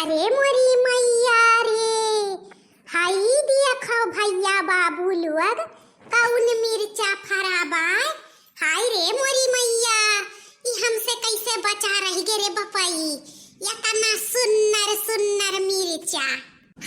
अरे मोरी मैया रे, हाई देखो भैया बाबू लोग कौन मिर्चा फराबाय। हाय रे मोरी मैया, ई हमसे कैसे बचा रही गे रे बपई। या कना सुन्नर सुन्नर मिर्चा।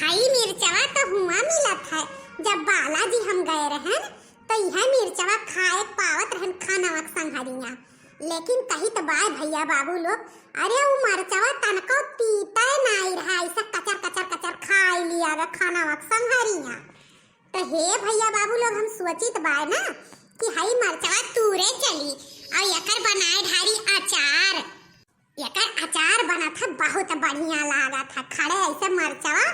हाई मिर्चवा तो हुआ मिलत है जब बालाजी हम गए रहन तो यह मिर्चवा खाए पावत रहन खाना संघरिया। लेकिन कही तो बाय भैया बाबू लोग, अरे वो मरचवा तनको पीता नहीं रहा, ऐसा कचर कचर कचर खा लिया रे खाना संघरिया। तो हे भैया बाबू लोग हम सोचित बाय ना कि हई मरचवा तूरे चली और यकर बनाए ढारी अचार। यकर अचार बना था बहुत बढ़िया लागा था। खड़े ऐसे मरचवा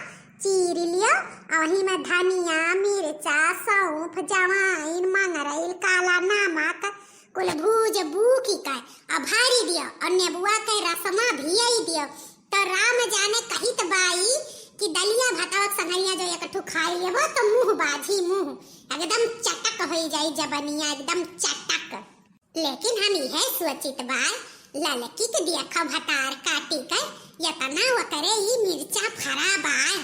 चीर लियो और वही में धनिया मिर्चा सौंफ जवाइन मंगरैल काला नमक कुल भूज बूकी का और भारी दियो और नेबुआ के रसमा भी आई दियो। तो राम जाने कही तो बाई कि दलिया भातवा संगरिया जो एकठू खाई लेबो तो मुंह बाजी मुंह एकदम चटक हो जाई जबनिया एकदम चटक। लेकिन हम यह सोचित बाय ललकी के देखो भतार काटी कर यतना वकरे ई मिर्चा फरा बाय।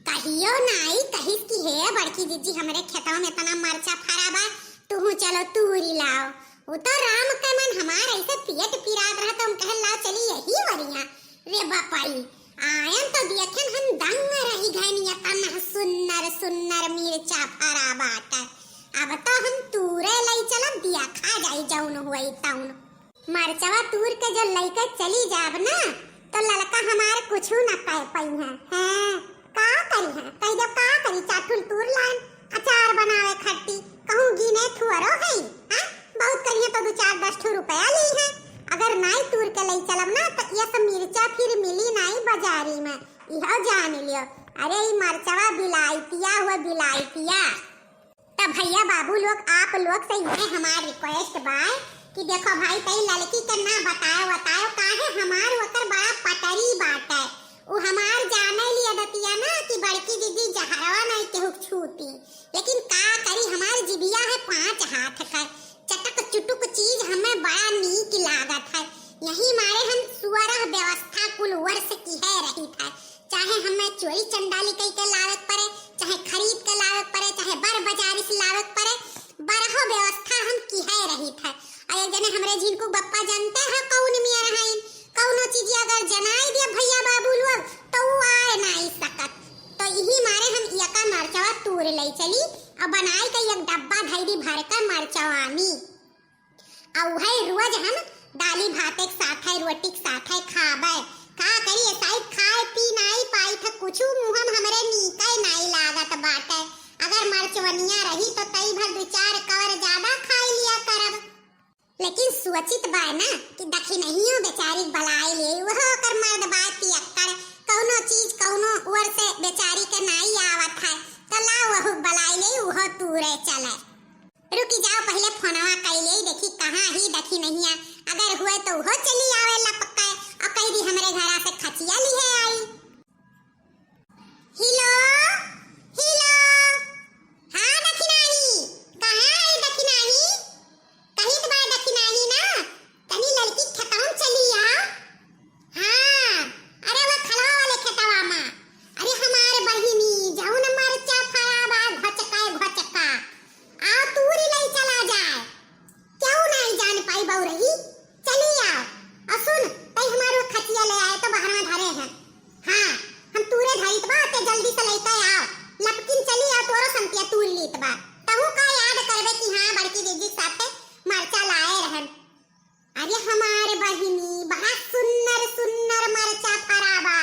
कहियो नाई कहिस की हे बड़की दीदी हमरे खेतवा में इतना मरचा फरा बाय, तू चलो तूरी लाओ। वो तो राम के मन हमार ऐसे पेट पिरात रहा तो हम कह ला चली यही वरिया रे बापाई। आयन तो देखें हम दंग रही घनिया तना सुन्नर सुन्नर मिर्चा फरा बाट। अब तो हम तूरे लई चलब दिया खा जाई जौन हुई तौन। मरचवा तूर के जो लईके चली जाब ना तो ललका हमार कुछू न कह पई है। हैं का करी है कह दो का करी चाटुल तूर लान अचार बनावे खट्टी कहूं गिने थुअरो है। हां बहुत करिए तो 2-4-10 रुपया ली है। अगर नाई तूर के लई चलब ना तो ये सब मिर्चा फिर मिली नाई बाजारी में, यह जान लियो। अरे ई मरचवा बिलायतिया हुआ बिलायतिया। तब भैया बाबू लोग आप लोग से ये हमार रिक्वेस्ट बाय कि देखो भाई तई लड़की के ना बताओ काहे हमार ओकर बड़ा पटरी बाट है। वो हमार जाने लिए दतिया ना कि बड़की दीदी जहरवा नहीं केहू छूटी, लेकिन का करी हमार जिबिया है 5 हाथ का चटक चुटुक चीज हमें बड़ा नीक लागत है। यही मारे हम सुअरह व्यवस्था कुल वर्ष की है रही था। चाहे हमें चोरी चंडाली कई के लावत पड़े, चाहे खरीद के लावत पड़े, चाहे बर बाजारी से लावत पड़े, बरहो व्यवस्था हम की है रही था। और एक जने हमरे जिनको बप्पा जानते हैं कौन मिया रहाइन कौनो चीज अगर जनाई दिया भैया बाबू लोग तो वो आए नहीं सकत। तो यही मारे हम यका मरचवा तूर ले चली और बनाई के एक डब्बा धैरी भर कर मरचवानी और है रोज हम दाली भात एक साथ है रोटी के साथ है खाबे। का करिए साइड खाए पी नहीं पाई था कुछ मुंह हमरे नीके नहीं लागत बाटे। अगर मरचवनिया रही तो तई भर 2-4 कवर ज्यादा खाई लिया करब। लेकिन सोचित बाय ना कि दखी नहीं हो बेचारी बलाई ले वह कर मर्द बात पियक्कर कौनो चीज कौनो वर से बेचारी के नहीं आवत है तो ला वह बलाई ले वह तूरे चले। रुकी जाओ पहले फोनवा कैले देखी कहां ही दखी नहीं है। अगर हुए तो वह चली आवे लपक्का और कह दी हमरे घरा से खचिया ली है आई। हेलो हेलो हां दखी नहीं कहां है दखी नहीं कहीं तो बाय दखी नहीं ना तनी लड़की खेतवा चली आ। हां अरे वो खलवा वाले खेतवा में अरे हमारे बहिनी जाऊ न मरचा फराबा घचका आओ तूरी लई चला जाए। क्यों नहीं जान पाई बहु रही चली आओ और सुन तई हमारो खचिया ले आए तो बाहर में धरे हैं। हां हम तूरे धरित बा ते जल्दी से लेते आओ लपकिन चली आओ तोरो संतिया तूर लीत बा तहु का याद करबे कि हां बड़की दीदी साथे मरचा लाए रहन। अरे हमारे बहिनी बड़ा सुन्नर सुन्नर मरचा फराबा।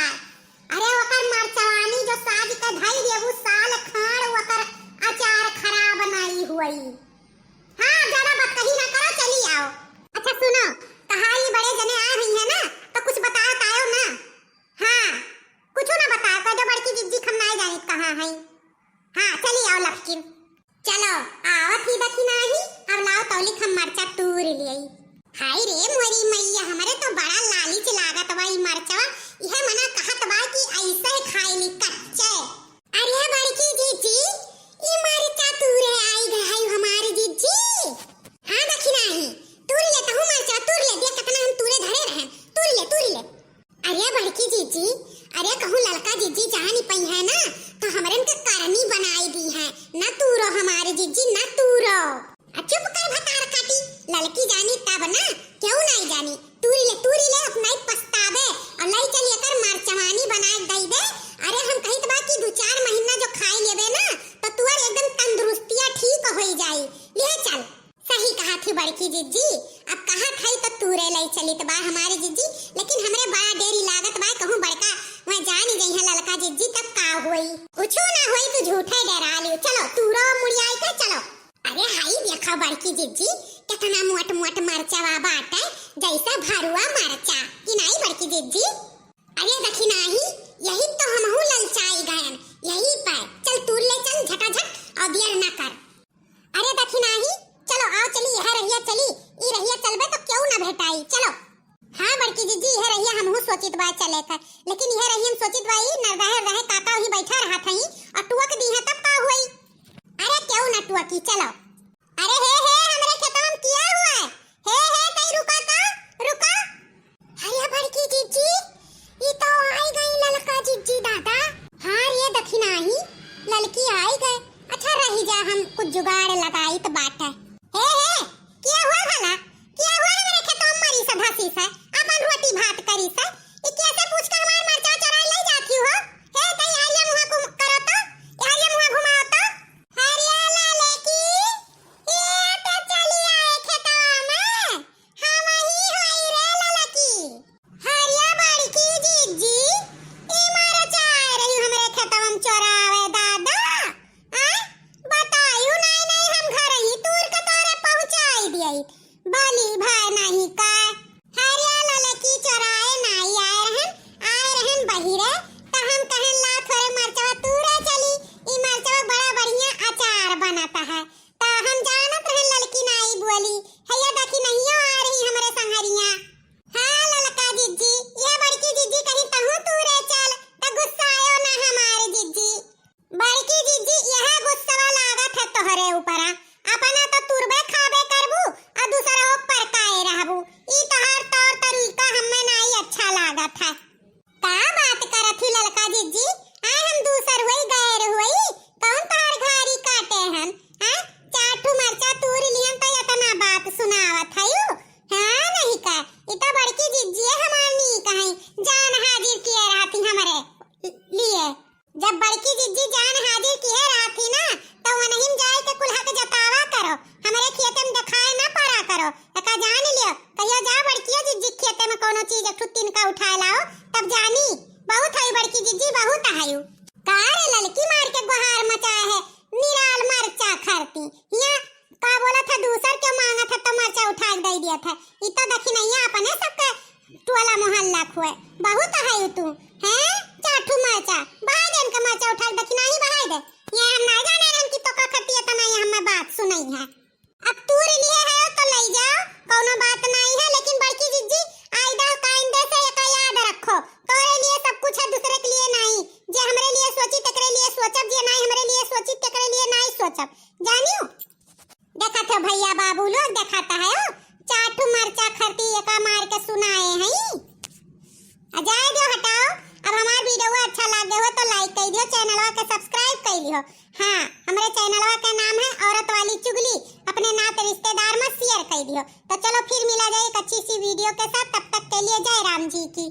अरे ओकर मरचवानी जो साज के धैर्य वो साल खाड़ ओकर अचार खराब नहीं हुई। हां ज्यादा बात कही ना करो चली आओ। अच्छा सुनो कहाई बड़े जने आ रही है ना तो कुछ बताओ तायो ना। हां कुछ ना बताओ कह दो बड़की दीदी हम नहीं जानी कहां है। हां चली आओ लपकिन चलो आवत ही दखी नहीं अब लाओ तौली हम मरचा तूर लियई। हाय रे मोरी मैया हमरे तो बड़ा लालिच लागत बा ई मरचवा। यह मना कहत बा कि ऐसे खाइली कच्चे। अरे बड़की जीजी ई मरचा तूरे आई गई हमारी जीजी। हां दखी नहीं तूर ले तो मरचा तूर ले देख कितना हम तूरे धरे रहे तूर ले। अरे बड़की जीजी अरे कहूँ लड़का जिज्जी जानी पई है ना तो हमरन के करनी बनाई दी है ना तू रो हमारे जिज्जी ना तू रो। चुप कर भतार काटी, लड़की जानी तब ना क्यों नहीं जानी। तूरी ले अपना ही पछतावे और लाई चलिए कर मार चवानी बनाए दई दे। अरे हम कहीं तो बाकी 2-4 महीना जो खाई लेबे ना तो तुअर एकदम तंदुरुस्तियां ठीक हो जाई। ले चल, सही कहा थी बड़की जिज्जी। अब कहा खाई तो तूरे लाई चली तो बा हमारे जिज्जी, लेकिन हमरे बड़ा देरी लागत बा कहूं बड़का मैं जानी गई है लड़का जिज्जी तब का होई। कुछ ना होई तू झूठे डरा लियो। चलो तूरो मुड़ियाई के चलो। अरे हाई देखा बड़की जिज्जी कितना मोट मोट मरचा बाटे जैसा भरुआ मरचा कि नहीं बड़की जिज्जी। अरे देखी नाही यही तो हमहू ललचाई गयन यही पर। चल तू ले चल झटाझट और देर ना कर। अरे देखी नाही चलो आओ चली यह रहिया चली ई रहिया चलबे तो क्यों ना भेटाई। चलो हाँ बड़की जिज्जी यह रहिया हमहू सोचित बा चले कर, लेकिन यह रहिया हम सोचित बा ई नरदाहे रहे काका ही बैठा रहा थई और टुवक दी है तब का होई। अरे क्यों ना टुवकी चलो। अरे हे हमरे खेतवा में किया हुआ है हे कहीं रुका का रुका। अरे बड़की जिज्जी ये तो आई गई ललका जिज्जी दादा। हाँ ये देखी नाही ललकी आई गए। अच्छा रही जा हम कुछ जुगाड़ लगाई तो बात है। हे क्या हुआ भला क्या हुआ हमरे खेतवा में मरी सा धसी सा अपन रोटी भात करी सा ये कैसे पूछ कर हमार मरचा चराई ले जाती हो। हे कहीं आलिया मुहा को करो तो आलिया मुहा घुमाओ तो। हरिया लाले की ये तो चली आए खेतवा में हम ही होई रे ललकी। हरिया बड़की जिज्जी ई मारे चाह रही हमरे खेतवा में चोरावे दादा। बतायू नहीं हम घर ही दूर के तोरे पहुंचाई दिए बाली भाई नहीं का। हरिया ललकी चोराए नहीं आए रहन बहिरे तो हम कहन ला थोड़े मरचवा तूरे चली ई मरचवा बड़ा बढ़िया अचार बनाता है तो हम जानत रहन ललकी नहीं बोली हैया देखी नहीं आ रही हमरे संगरिया। हां ललका जिज्जी ये बड़की जिज्जी कहीं तहु तूरे चल तो गुस्सायो ना हमारे जिज्जी। बड़की जिज्जी यह गुस्सा लागत है तोहरे ऊपर अपना तो तुरबे खाबे करबू और दूसरा ऊपर काए रहबू ई तोहर तौर तरीका हमें नहीं अच्छा लागत है। का बात करत ही ललका जिज्जी आए हम दूसर होई गैर होई कौन तोहर घारी काटे हन। हां चाटू मरचा तूर लियन तो इतना बात सुनावत हयू। हां नहीं का ई तो बड़की जिज्जी हमारनी कहीं जान हाजिर किए रहती हमरे लिए। जब बड़की जिज्जी जान हाजिर किए रहती ना तो वनहिम जाए के कुल्हा के जतावा करो हमरे खेते में दिखाए ना पड़ा करो। का जान लियो कहियो जा बड़की जिज्जी खेते में कोनो चीज एक ठुतिन का उठा लाओ तब जानी बहुत है बड़की जिज्जी बहुत आयु। का रे ललकी मार के गुहार मचा है निराल मरचा खरती या का बोला था दूसर के मांगा था तो मरचा उठा के दे दिया था। ई तो देखी नहीं अपने सबके टोला मोहल्ला खुए बहुत आयु तू हैं चाठू मरचा भाई देन का मरचा उठा के देखी नहीं बहाई दे। ये हम ना जाने रन की तो का खतिया त नहीं हमें बात सुनाई है। अब तूर लिए है तो ले जाओ कोनो बात नहीं है, लेकिन बड़की जिज्जी आइदा काइंदे से एक याद रखो तोरे लिए सब कुछ है दूसरे के लिए नहीं। जे हमरे लिए सोची तकरे लिए सोचब जे नहीं हमरे लिए सोची तकरे लिए नहीं सोचब जानियो। देखा थे भैया बाबू लोग दिखाता है चाटू मरचा खरती एका मार के सुनाए हैं। जाए दो हटाओ। अब हमार वीडियो अच्छा लगे हो तो लाइक कर दियो चैनलवा के सब्सक्राइब कर लियो। हाँ हमारे चैनलवा का नाम है औरत वाली चुगली अपने नाते रिश्तेदार में शेयर कर दियो। तो चलो फिर मिला जाए एक अच्छी सी वीडियो के साथ, तब तक के लिए जय राम जी की।